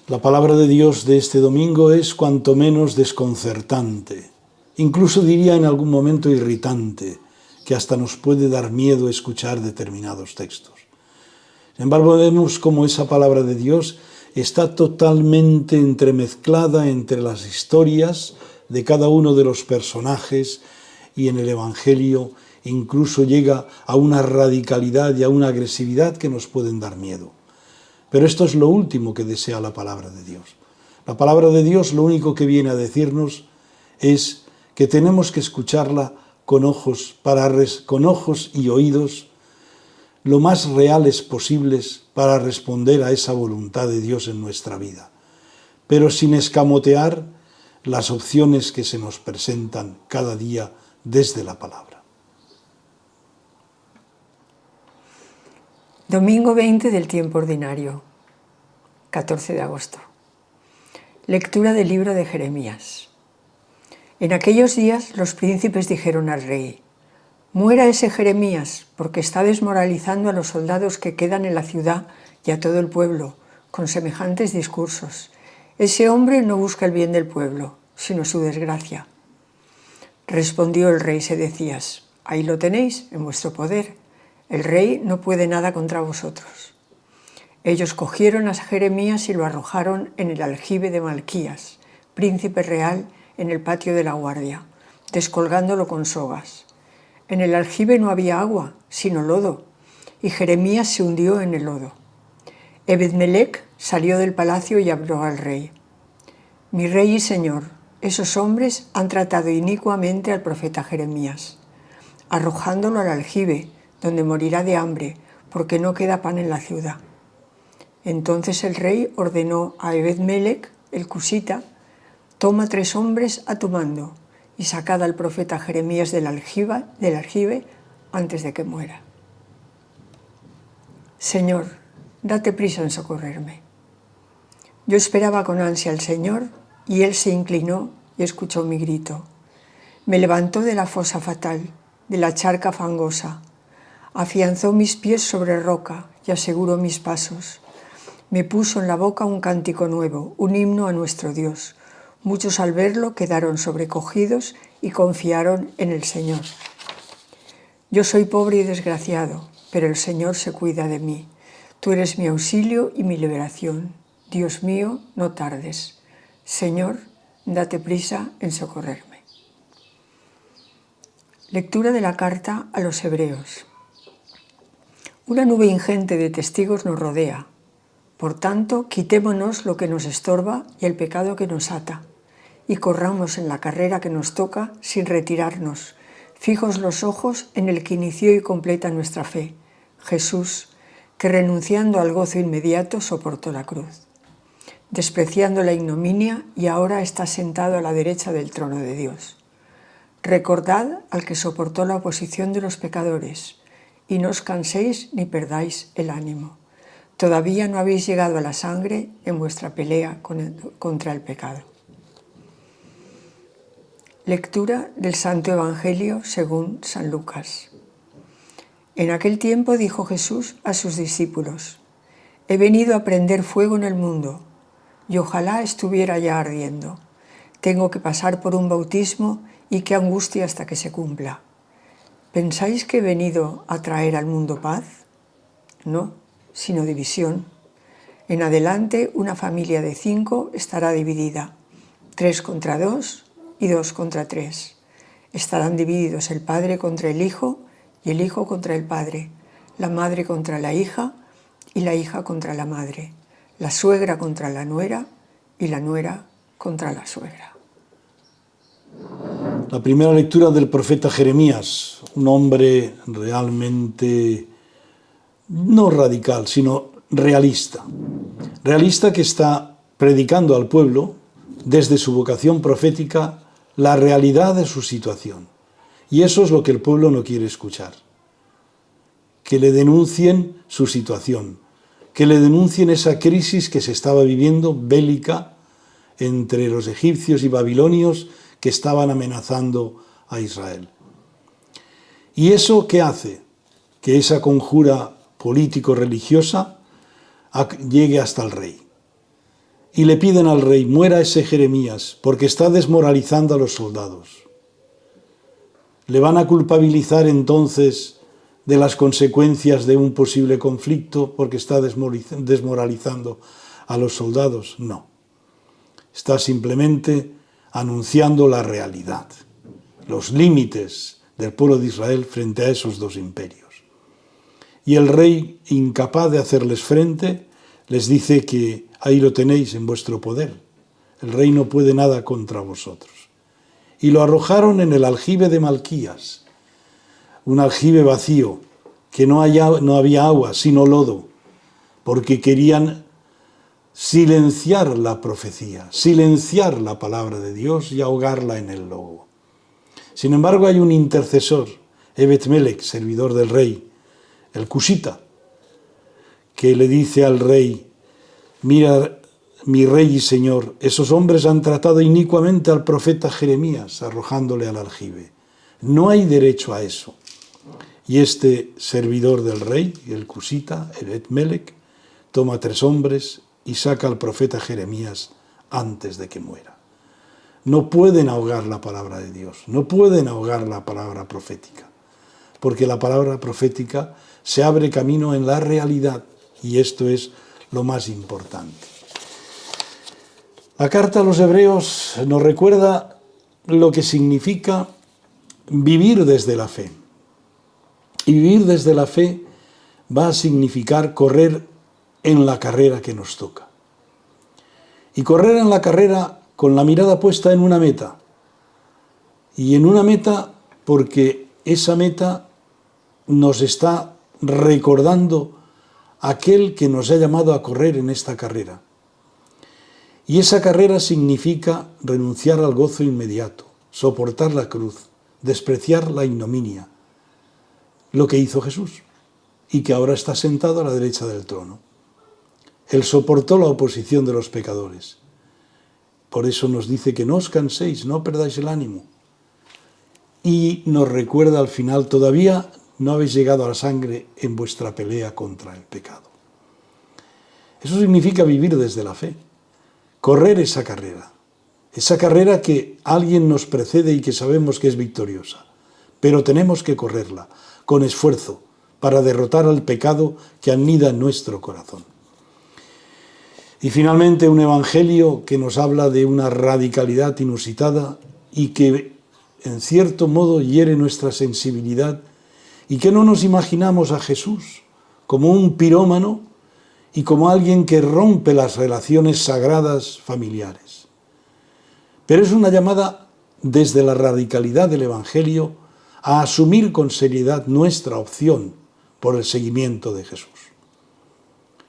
La palabra de Dios de este domingo es cuanto menos desconcertante, incluso diría en algún momento irritante, que hasta nos puede dar miedo escuchar determinados textos. Sin embargo, vemos cómo esa palabra de Dios está totalmente entremezclada entre las historias de cada uno de los personajes y en el Evangelio incluso llega a una radicalidad y a una agresividad que nos pueden dar miedo. Pero esto es lo último que desea la palabra de Dios. La palabra de Dios lo único que viene a decirnos es que tenemos que escucharla con ojos y oídos lo más reales posibles para responder a esa voluntad de Dios en nuestra vida, pero sin escamotear las opciones que se nos presentan cada día desde la palabra. Domingo 20 del tiempo ordinario, 14 de agosto. Lectura del libro de Jeremías. En aquellos días los príncipes dijeron al rey: «Muera ese Jeremías, porque está desmoralizando a los soldados que quedan en la ciudad y a todo el pueblo, con semejantes discursos. Ese hombre no busca el bien del pueblo, sino su desgracia». Respondió el rey Sedecías: «Ahí lo tenéis, en vuestro poder. El rey no puede nada contra vosotros». Ellos cogieron a Jeremías y lo arrojaron en el aljibe de Malquías, príncipe real, en el patio de la guardia, descolgándolo con sogas. En el aljibe no había agua, sino lodo, y Jeremías se hundió en el lodo. Ebed-melech salió del palacio y habló al rey: «Mi rey y señor, esos hombres han tratado inicuamente al profeta Jeremías, arrojándolo al aljibe, donde morirá de hambre, porque no queda pan en la ciudad». Entonces el rey ordenó a Ebed-melech, el cusita: «Toma 3 hombres a tu mando y sacad al profeta Jeremías del aljibe antes de que muera». Señor, date prisa en socorrerme. Yo esperaba con ansia al Señor, y Él se inclinó y escuchó mi grito. Me levantó de la fosa fatal, de la charca fangosa, afianzó mis pies sobre roca y aseguró mis pasos. Me puso en la boca un cántico nuevo, un himno a nuestro Dios. Muchos al verlo quedaron sobrecogidos y confiaron en el Señor. Yo soy pobre y desgraciado, pero el Señor se cuida de mí. Tú eres mi auxilio y mi liberación. Dios mío, no tardes. Señor, date prisa en socorrerme. Lectura de la carta a los Hebreos. Una nube ingente de testigos nos rodea. Por tanto, quitémonos lo que nos estorba y el pecado que nos ata, y corramos en la carrera que nos toca sin retirarnos, fijos los ojos en el que inició y completa nuestra fe, Jesús, que renunciando al gozo inmediato soportó la cruz, despreciando la ignominia, y ahora está sentado a la derecha del trono de Dios. Recordad al que soportó la oposición de los pecadores, y no os canséis ni perdáis el ánimo. Todavía no habéis llegado a la sangre en vuestra pelea contra el pecado. Lectura del Santo Evangelio según San Lucas. En aquel tiempo dijo Jesús a sus discípulos: «He venido a prender fuego en el mundo, y ojalá estuviera ya ardiendo. Tengo que pasar por un bautismo, y qué angustia hasta que se cumpla. ¿Pensáis que he venido a traer al mundo paz? No, sino división. En adelante una familia de 5 estará dividida, 3 contra 2 y 2 contra 3. Estarán divididos el padre contra el hijo y el hijo contra el padre, la madre contra la hija y la hija contra la madre, la suegra contra la nuera y la nuera contra la suegra». La primera lectura del profeta Jeremías, un hombre realmente no radical, sino realista. Realista que está predicando al pueblo, desde su vocación profética, la realidad de su situación. Y eso es lo que el pueblo no quiere escuchar. Que le denuncien su situación, que le denuncien esa crisis que se estaba viviendo, bélica, entre los egipcios y babilonios que estaban amenazando a Israel. ¿Y eso qué hace? Que esa conjura político-religiosa llegue hasta el rey. y le piden al rey: muera ese Jeremías, porque está desmoralizando a los soldados. ¿Le van a culpabilizar entonces de las consecuencias de un posible conflicto porque está desmoralizando a los soldados? No. Está simplemente anunciando la realidad, los límites del pueblo de Israel frente a esos dos imperios. Y el rey, incapaz de hacerles frente, les dice que ahí lo tenéis en vuestro poder. El rey no puede nada contra vosotros. Y lo arrojaron en el aljibe de Malquías, un aljibe vacío, que no había agua, sino lodo, porque querían silenciar la profecía, silenciar la palabra de Dios y ahogarla en el lodo. Sin embargo, hay un intercesor, Ebed-Melech, servidor del rey, el cusita, que le dice al rey: mira, mi rey y señor, esos hombres han tratado inicuamente al profeta Jeremías, arrojándole al aljibe. No hay derecho a eso. Y este servidor del rey, el cusita, Ebed-Melech, toma 3 hombres y saca al profeta Jeremías antes de que muera. No pueden ahogar la palabra de Dios, no pueden ahogar la palabra profética, porque la palabra profética se abre camino en la realidad, y esto es lo más importante. La carta a los Hebreos nos recuerda lo que significa vivir desde la fe. Y vivir desde la fe va a significar correr en la carrera que nos toca. Y correr en la carrera con la mirada puesta en una meta. Y en una meta porque esa meta nos está recordando aquel que nos ha llamado a correr en esta carrera. Y esa carrera significa renunciar al gozo inmediato, soportar la cruz, despreciar la ignominia, lo que hizo Jesús, y que ahora está sentado a la derecha del trono. Él soportó la oposición de los pecadores. Por eso nos dice que no os canséis, no perdáis el ánimo. Y nos recuerda al final: todavía no habéis llegado a la sangre en vuestra pelea contra el pecado. Eso significa vivir desde la fe, correr esa carrera que alguien nos precede y que sabemos que es victoriosa, pero tenemos que correrla con esfuerzo para derrotar al pecado que anida en nuestro corazón. Y finalmente, un evangelio que nos habla de una radicalidad inusitada y que en cierto modo hiere nuestra sensibilidad, y que no nos imaginamos a Jesús como un pirómano y como alguien que rompe las relaciones sagradas familiares. Pero es una llamada desde la radicalidad del evangelio a asumir con seriedad nuestra opción por el seguimiento de Jesús.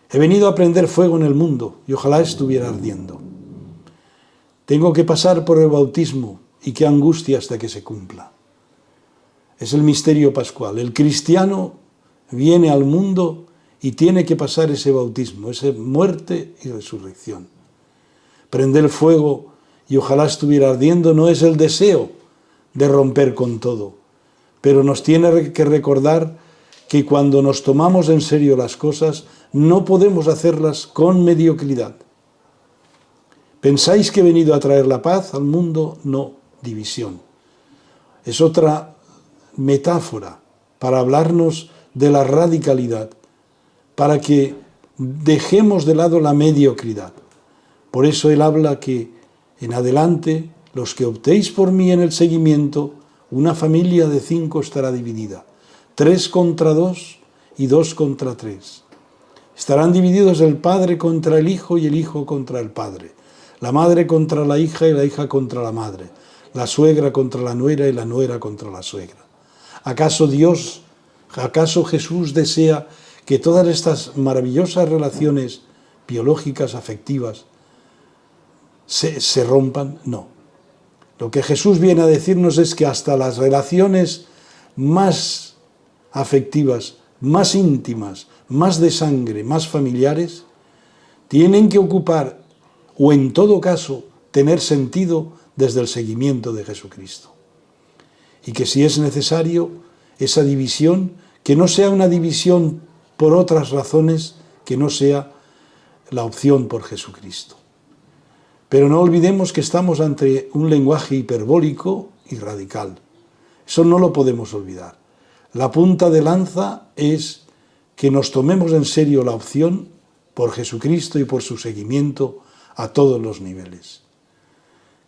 He venido a prender fuego en el mundo y ojalá estuviera ardiendo. Tengo que pasar por el bautismo y qué angustia hasta que se cumpla. Es el misterio pascual. El cristiano viene al mundo y tiene que pasar ese bautismo, esa muerte y resurrección. Prender fuego y ojalá estuviera ardiendo no es el deseo de romper con todo, pero nos tiene que recordar que cuando nos tomamos en serio las cosas, no podemos hacerlas con mediocridad. ¿Pensáis que he venido a traer la paz al mundo? No, división. Es otra metáfora para hablarnos de la radicalidad, para que dejemos de lado la mediocridad. Por eso él habla que en adelante, los que optéis por mí en el seguimiento, una familia de 5 estará dividida, 3 contra 2 y 2 contra 3. Estarán divididos el padre contra el hijo y el hijo contra el padre, la madre contra la hija y la hija contra la madre, la suegra contra la nuera y la nuera contra la suegra. ¿Acaso Jesús desea que todas estas maravillosas relaciones biológicas, afectivas, se rompan? No. Lo que Jesús viene a decirnos es que hasta las relaciones más afectivas, más íntimas, más de sangre, más familiares, tienen que ocupar, o en todo caso, tener sentido desde el seguimiento de Jesucristo. Y que si es necesario, esa división, que no sea una división por otras razones, que no sea la opción por Jesucristo. Pero no olvidemos que estamos ante un lenguaje hiperbólico y radical. Eso no lo podemos olvidar. La punta de lanza es que nos tomemos en serio la opción por Jesucristo y por su seguimiento a todos los niveles.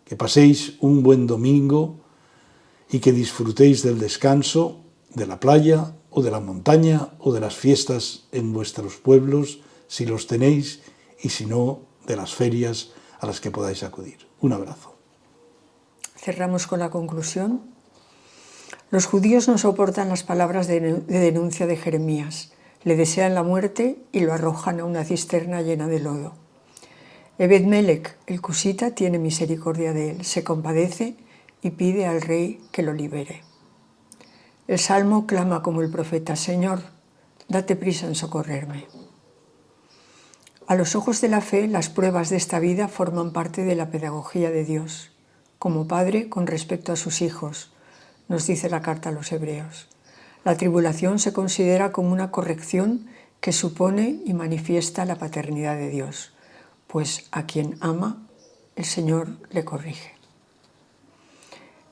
Que paséis un buen domingo y que disfrutéis del descanso, de la playa o de la montaña o de las fiestas en vuestros pueblos, si los tenéis, y si no, de las ferias a las que podáis acudir. Un abrazo. Cerramos con la conclusión. Los judíos no soportan las palabras de denuncia de Jeremías. Le desean la muerte y lo arrojan a una cisterna llena de lodo. Ebed-Melech, el cusita, tiene misericordia de él, se compadece y pide al rey que lo libere. El Salmo clama como el profeta: Señor, date prisa en socorrerme. A los ojos de la fe, las pruebas de esta vida forman parte de la pedagogía de Dios, como padre con respecto a sus hijos, nos dice la carta a los Hebreos. La tribulación se considera como una corrección que supone y manifiesta la paternidad de Dios, pues a quien ama, el Señor le corrige.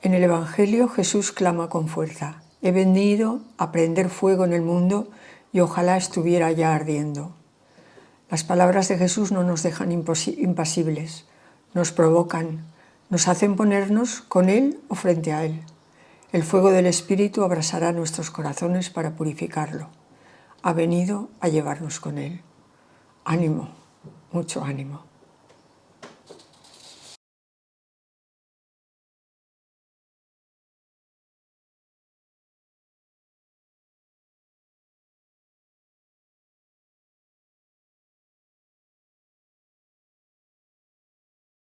En el Evangelio, Jesús clama con fuerza: he venido a prender fuego en el mundo y ojalá estuviera ya ardiendo. Las palabras de Jesús no nos dejan impasibles, nos provocan, nos hacen ponernos con Él o frente a Él. El fuego del Espíritu abrasará nuestros corazones para purificarlo. Ha venido a llevarnos con Él. Ánimo, mucho ánimo.